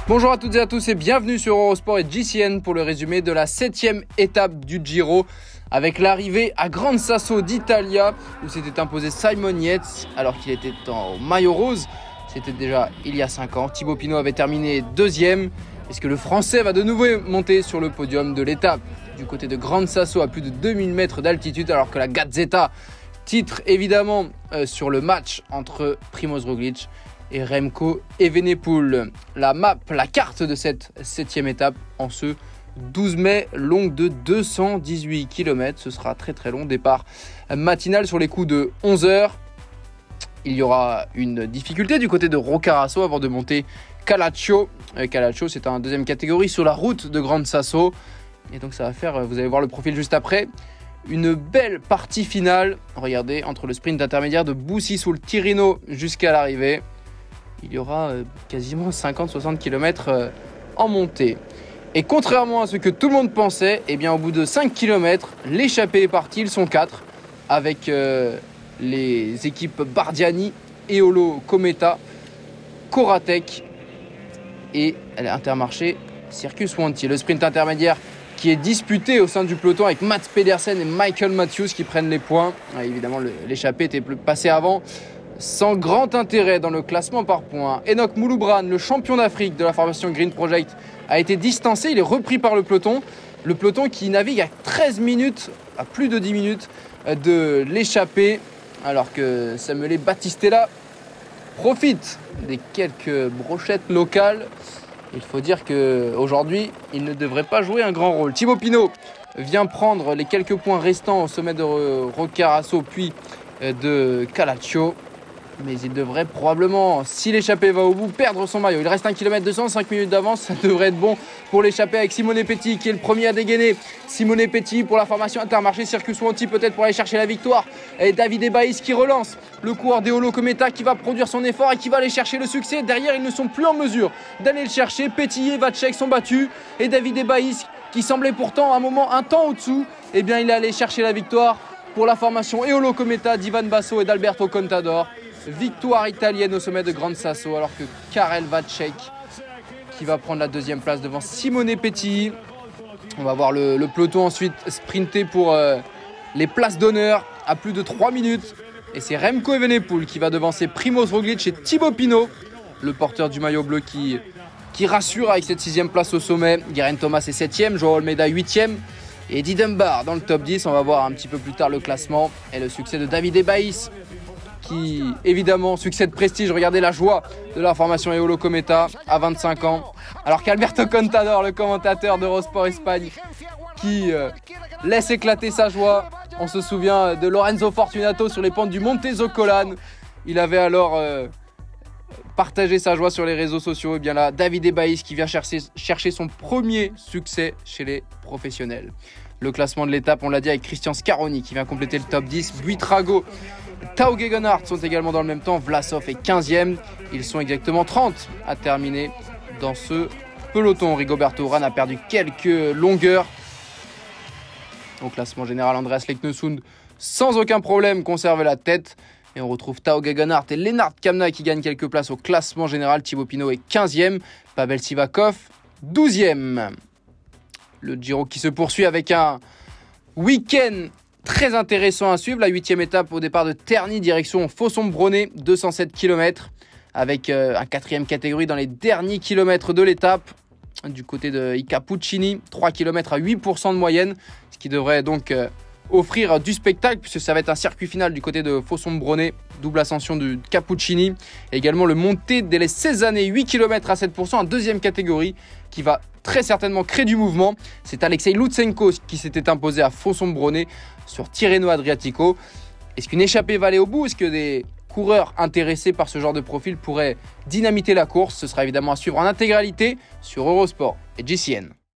Bonjour à toutes et à tous et bienvenue sur Eurosport et GCN pour le résumé de la 7e étape du Giro avec l'arrivée à Gran Sasso d'Italia où s'était imposé Simon Yates alors qu'il était en maillot rose. C'était déjà il y a 5 ans. Thibaut Pinot avait terminé deuxième. Est-ce que le Français va de nouveau monter sur le podium de l'étape du côté de Gran Sasso à plus de 2000 mètres d'altitude alors que la Gazzetta titre évidemment sur le match entre Primož Roglič et Remco Evenepoel. La carte de cette 7e étape en ce 12 mai, longue de 218 km. Ce sera très très long. Départ matinal sur les coups de 11h. Il y aura une difficulté du côté de Roccaraso avant de monter Calalcio. Calalcio, c'est un deuxième catégorie sur la route de Gran Sasso. Et donc ça va faire, vous allez voir le profil juste après, une belle partie finale. Regardez, entre le sprint intermédiaire de Bussi sul Tirino jusqu'à l'arrivée. Il y aura quasiment 50-60 km en montée. Et contrairement à ce que tout le monde pensait, eh bien, au bout de 5 km, l'échappée est partie. Ils sont 4 avec les équipes Bardiani, Eolo, Cometa, Coratec et Intermarché, Circus Wanty. Le sprint intermédiaire qui est disputé au sein du peloton avec Mats Pedersen et Michael Matthews qui prennent les points. Évidemment, l'échappée était passée avant. Sans grand intérêt dans le classement par points, Enoch Mouloubran, le champion d'Afrique de la formation Green Project, a été distancé. Il est repris par le peloton. Le peloton qui navigue à 13 minutes, à plus de 10 minutes de l'échappée, alors que Samuele Battistella profite des quelques brochettes locales. Il faut dire qu'aujourd'hui, il ne devrait pas jouer un grand rôle. Thibaut Pinot vient prendre les quelques points restants au sommet de Roccaraso puis de Calalcio. Mais il devrait probablement, si l'échappée va au bout, perdre son maillot. Il reste 1 km 200, 5 minutes d'avance. Ça devrait être bon pour l'échappée avec Simone Petit qui est le premier à dégainer. Simone Petit pour la formation Intermarché, Circus Wanty peut-être pour aller chercher la victoire. Et Davide Baïs qui relance le coureur d'Eolo Cometa qui va produire son effort et qui va aller chercher le succès. Derrière, ils ne sont plus en mesure d'aller le chercher. Petit et Vacek sont battus. Et Davide Baïs qui semblait pourtant à un moment un temps au-dessous, eh bien il est allé chercher la victoire pour la formation Eolo Cometa d'Ivan Basso et d'Alberto Contador. Victoire italienne au sommet de Gran Sasso alors que Karel Vacek qui va prendre la deuxième place devant Simone Petit. On va voir le peloton ensuite sprinter pour les places d'honneur à plus de 3 minutes. Et c'est Remco Evenepoel qui va devancer Primož Roglič et Thibaut Pinot, le porteur du maillot bleu qui rassure avec cette 6e place au sommet. Geraint Thomas est 7e, Joao Almeida 8e. Et Eddie Dunbar dans le top 10. On va voir un petit peu plus tard le classement et le succès de Davide Baïs qui, évidemment, succès de prestige. Regardez la joie de la formation Eolo Cometa à 25 ans. Alors qu'Alberto Contador, le commentateur d'Eurosport Espagne, qui laisse éclater sa joie. On se souvient de Lorenzo Fortunato sur les pentes du Monte Zoccolan. Il avait alors partagé sa joie sur les réseaux sociaux. Et bien là, Davide Baïs qui vient chercher son premier succès chez les professionnels. Le classement de l'étape, on l'a dit, avec Christian Scaroni qui vient compléter le top 10. Buitrago, Tao Gegenhardt sont également dans le même temps. Vlasov est 15e. Ils sont exactement 30 à terminer dans ce peloton. Rigoberto Urán a perdu quelques longueurs. Au classement général, Andreas Leknesund sans aucun problème conserve la tête. Et on retrouve Tao Gegenhardt et Lennart Kamna qui gagnent quelques places au classement général. Thibaut Pinot est 15e. Pavel Sivakov 12e. Le Giro qui se poursuit avec un week-end très intéressant à suivre. La 8e étape au départ de Terni, direction Fossombrone, 207 km. Avec un 4e catégorie dans les derniers kilomètres de l'étape. Du côté de Ica Puccini, 3 km à 8% de moyenne. Ce qui devrait donc offrir du spectacle puisque ça va être un circuit final du côté de Fossombrone. Double ascension de Cappuccini. Et également le montée dès les 16 années, 8 km à 7%, en 2e catégorie qui va très certainement créer du mouvement. C'est Alexei Lutsenko qui s'était imposé à Fossombrone sur Tirreno Adriatico. Est-ce qu'une échappée va aller au bout? Est-ce que des coureurs intéressés par ce genre de profil pourraient dynamiter la course? Ce sera évidemment à suivre en intégralité sur Eurosport et GCN.